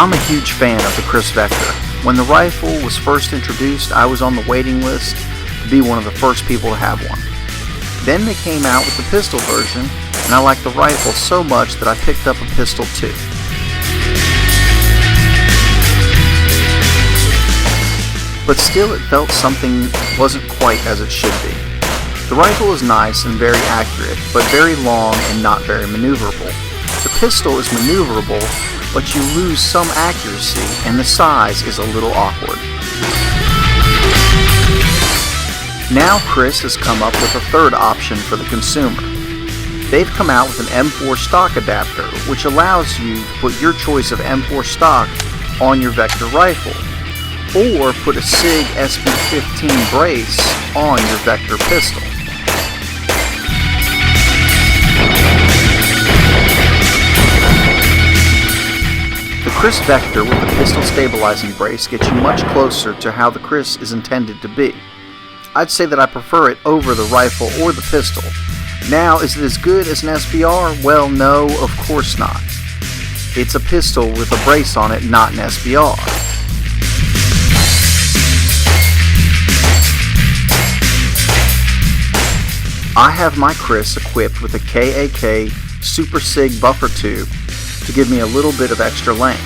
I'm a huge fan of the Kriss Vector. When the rifle was first introduced, I was on the waiting list to be one of the first people to have one. Then they came out with the pistol version, and I liked the rifle so much that I picked up a pistol too. But still it felt something wasn't quite as it should be. The rifle is nice and very accurate, but very long and not very maneuverable. The pistol is maneuverable, but you lose some accuracy and the size is a little awkward. Now Kriss has come up with a third option for the consumer. They've come out with an M4 stock adapter, which allows you to put your choice of M4 stock on your Vector rifle, or put a Sig SBX brace on your Vector pistol. The Kriss Vector with the pistol stabilizing brace gets you much closer to how the Kriss is intended to be. I'd say that I prefer it over the rifle or the pistol. Now, is it as good as an SBR? Well, no, of course not. It's a pistol with a brace on it, not an SBR. I have my Kriss equipped with a KAK Super Sig buffer tube to give me a little bit of extra length.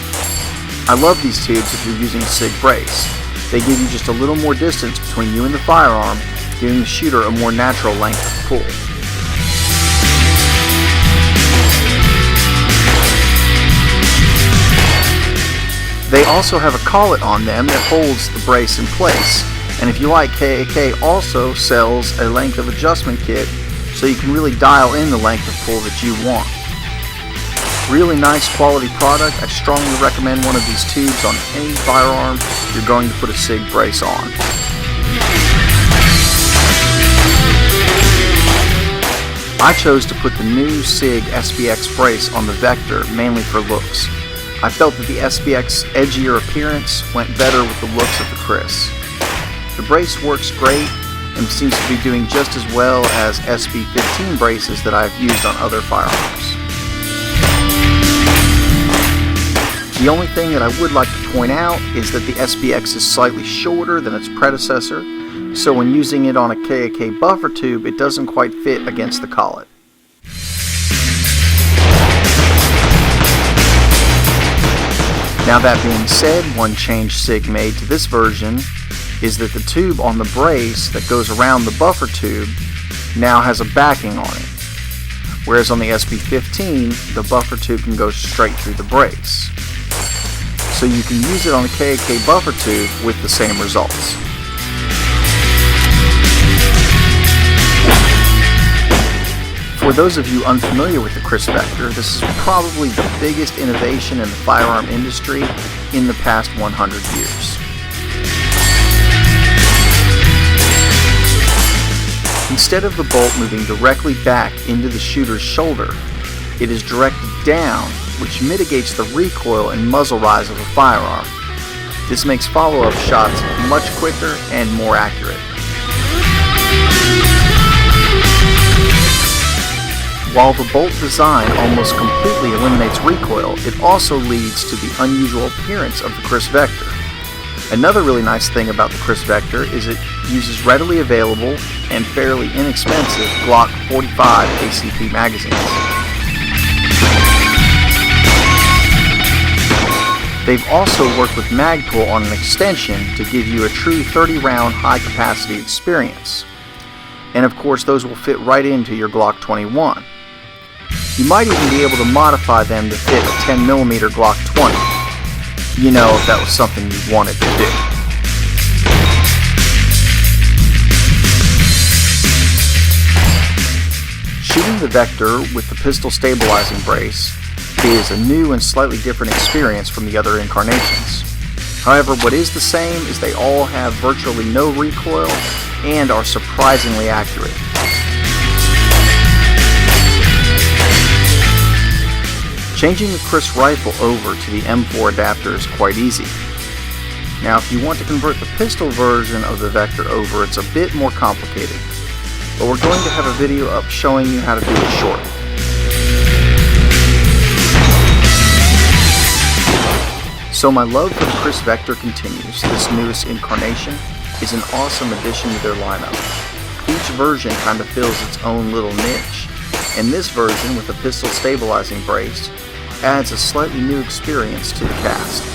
I love these tubes if you're using a Sig brace. They give you just a little more distance between you and the firearm, giving the shooter a more natural length of pull. They also have a collet on them that holds the brace in place, and if you like, KAK also sells a length of adjustment kit so you can really dial in the length of pull that you want. Really nice quality product. I strongly recommend one of these tubes on any firearm you're going to put a Sig brace on. I chose to put the new Sig SBX brace on the Vector mainly for looks. I felt that the SBX edgier appearance went better with the looks of the Kriss. The brace works great and seems to be doing just as well as SB15 braces that I've used on other firearms. The only thing that I would like to point out is that the SBX is slightly shorter than its predecessor, so when using it on a KAK buffer tube, it doesn't quite fit against the collet. Now that being said, one change Sig made to this version is that the tube on the brace that goes around the buffer tube now has a backing on it, whereas on the SB15, the buffer tube can go straight through the brace. So you can use it on the KAK buffer tube with the same results. For those of you unfamiliar with the Kriss Vector, this is probably the biggest innovation in the firearm industry in the past 100 years. Instead of the bolt moving directly back into the shooter's shoulder, it is directed down, which mitigates the recoil and muzzle rise of a firearm. This makes follow-up shots much quicker and more accurate. While the bolt design almost completely eliminates recoil, it also leads to the unusual appearance of the Kriss Vector. Another really nice thing about the Kriss Vector is it uses readily available and fairly inexpensive Glock 45 ACP magazines. They've also worked with Magpul on an extension to give you a true 30-round high-capacity experience. And of course, those will fit right into your Glock 21. You might even be able to modify them to fit a 10mm Glock 20. You know, if that was something you wanted to do. Shooting the Vector with the pistol stabilizing brace is a new and slightly different experience from the other incarnations. However, what is the same is they all have virtually no recoil and are surprisingly accurate. Changing the Kriss rifle over to the M4 adapter is quite easy. Now, if you want to convert the pistol version of the Vector over, it's a bit more complicated, but we're going to have a video up showing you how to do it shortly. So my love for the Kriss Vector continues. This newest incarnation is an awesome addition to their lineup. Each version kind of fills its own little niche, and this version with a pistol stabilizing brace adds a slightly new experience to the cast.